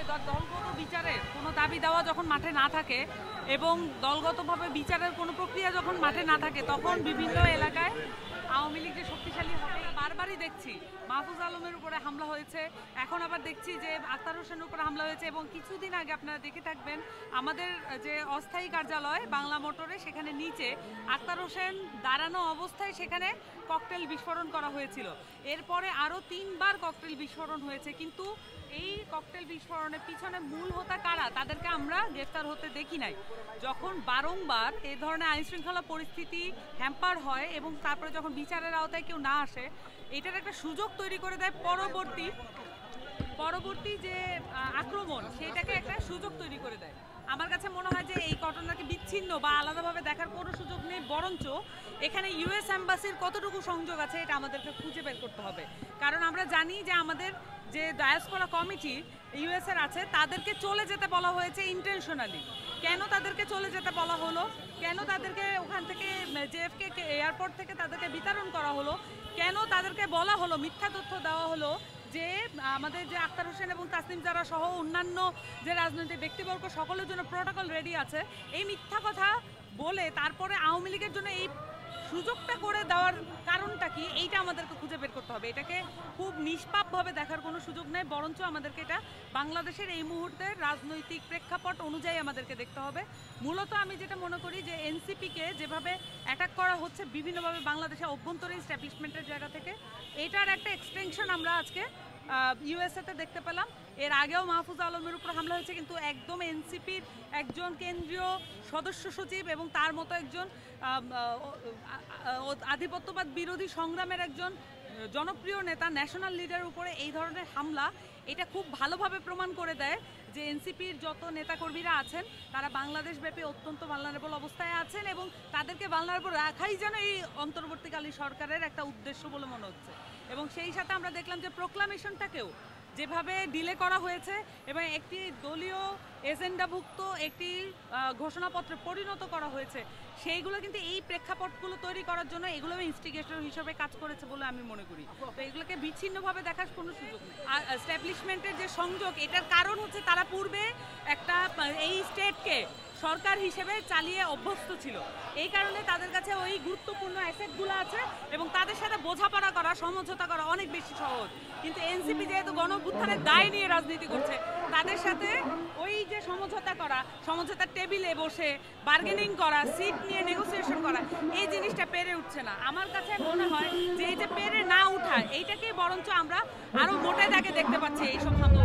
দলগত বিচারের কোনো দাবি দেওয়া যখন মাঠে না থাকে এবং দলগতভাবে বিচারের কোনো প্রক্রিয়া যখন মাঠে না থাকে, তখন বিভিন্ন এলাকায় আওয়ামী লীগ যে শক্তিশালী হবে বারবারই দেখছি। মাহফুজ আলমের উপরে হামলা হয়েছে, এখন আবার দেখছি যে আখতার হোসেনের উপরে হামলা হয়েছে, এবং কিছুদিন আগে আপনারা দেখে থাকবেন আমাদের যে অস্থায়ী কার্যালয় বাংলা মোটরে, সেখানে নিচে আখতার হোসেন দাঁড়ানো অবস্থায় সেখানে ককটেল বিস্ফোরণ করা হয়েছিল। এরপরে আরও 3বার ককটেল বিস্ফোরণ হয়েছে, কিন্তু এই ককটেল বিস্ফোরণের পিছনে মূল হোতা কারা, তাদেরকে আমরা গ্রেফতার হতে দেখি নাই। যখন বারংবার এই ধরনের আইনশৃঙ্খলা পরিস্থিতি হ্যাম্পার হয় এবং তারপরে যখন বিচারের আওতায় কেউ না আসে, এটার একটা সুযোগ তৈরি করে দেয় পরবর্তী যে আক্রমণ, সেটাকে একটা সুযোগ তৈরি করে দেয়। আমার কাছে মনে হয় যে এই ঘটনাকে বিচ্ছিন্ন বা আলাদাভাবে দেখার কোনো সুযোগ নেই, বরঞ্চ এখানে ইউএস অ্যাম্বাসির কতটুকু সংযোগ আছে এটা আমাদেরকে খুঁজে বের করতে হবে। কারণ আমরা জানি যে আমাদের যে ডায়াসপোরা কমিটি ইউএসের আছে, তাদেরকে চলে যেতে বলা হয়েছে ইন্টেনশনালি। কেন তাদেরকে চলে যেতে বলা হলো, কেন তাদেরকে ওখান থেকে জেএফকে এয়ারপোর্ট থেকে তাদেরকে বিতরণ করা হলো, কেন তাদেরকে বলা হলো, মিথ্যা তথ্য দেওয়া হলো যে আমাদের যে আখতার হোসেন এবং তাসনিম জারা সহ অন্যান্য যে রাজনৈতিক ব্যক্তিবর্গ সকলের জন্য প্রোটোকল রেডি আছে, এই মিথ্যা কথা বলে তারপরে আওয়ামী লীগের জন্য এই সুযোগটা করে দেওয়ার কারণটা কি, এইটা আমাদেরকে খুঁজে বের করতে হবে। এটাকে খুব নিষ্পাপভাবে দেখার কোনো সুযোগ নেই, বরঞ্চ আমাদেরকে এটা বাংলাদেশের এই মুহূর্তের রাজনৈতিক প্রেক্ষাপট অনুযায়ী আমাদেরকে দেখতে হবে। মূলত আমি যেটা মনে করি যে এনসিপিকে যেভাবে অ্যাটাক করা হচ্ছে বিভিন্নভাবে বাংলাদেশের অভ্যন্তরীণ স্ট্যাবলিশমেন্টের জায়গা থেকে, এটার একটা এক্সটেনশন আমরা আজকে ইউএসএতে দেখতে পেলাম। এর আগেও মাহফুজ আলমের উপর হামলা হয়েছে, কিন্তু একদম এনসিপির একজন কেন্দ্রীয় সদস্য সচিব এবং তার মতো একজন আধিপত্যবাদ বিরোধী সংগ্রামের একজন জনপ্রিয় নেতা, ন্যাশনাল লিডারের উপরে এই ধরনের হামলা, এটা খুব ভালোভাবে প্রমাণ করে দেয় যে এনসিপির যত নেতাকর্মীরা আছেন তারা বাংলাদেশব্যাপী অত্যন্ত ভালনারেবল অবস্থায় আছেন, এবং তাদেরকে ভালনারেবল রাখাই যেন এই অন্তর্বর্তীকালীন সরকারের একটা উদ্দেশ্য বলে মনে হচ্ছে। এবং সেই সাথে আমরা দেখলাম যে প্রোক্লামেশনটাকেও যেভাবে ডিলে করা হয়েছে এবং একটি দলীয় এজেন্ডাভুক্ত একটি ঘোষণাপত্রে পরিণত করা হয়েছে, সেইগুলো কিন্তু এই প্রেক্ষাপটগুলো তৈরি করার জন্য এগুলো ইনস্টিগেটর হিসেবে কাজ করেছে বলে আমি মনে করি। তো এগুলোকে বিচ্ছিন্নভাবে দেখার কোনো সুযোগ নেই। আর এস্টাবলিশমেন্টের যে সংযোগ, এটার কারণ হচ্ছে তারা পূর্বে একটা এই স্টেটকে সরকার হিসেবে চালিয়ে অভ্যস্ত ছিল, এই কারণে তাদের কাছে ওই গুরুত্বপূর্ণ অ্যাসেটগুলো আছে এবং তাদের সাথে বোঝাপড়া করা, সমঝোতা করা অনেক বেশি সহজ। কিন্তু এনসিপি যেহেতু গণঅভ্যুত্থানের দায় নিয়ে রাজনীতি করছে, তাদের সাথে ওই যে সমঝোতা করা, সমঝোতার টেবিলে বসে বার্গেনিং করা, সিট নিয়ে নেগোসিয়েশন করা, এই জিনিসটা পেরে উঠছে না। আমার কাছে মনে হয় যে এই যে পেরে না উঠা, এইটাকেই বরঞ্চ আমরা আরও মোটা দাগে দেখতে পাচ্ছি এইসব হামলা।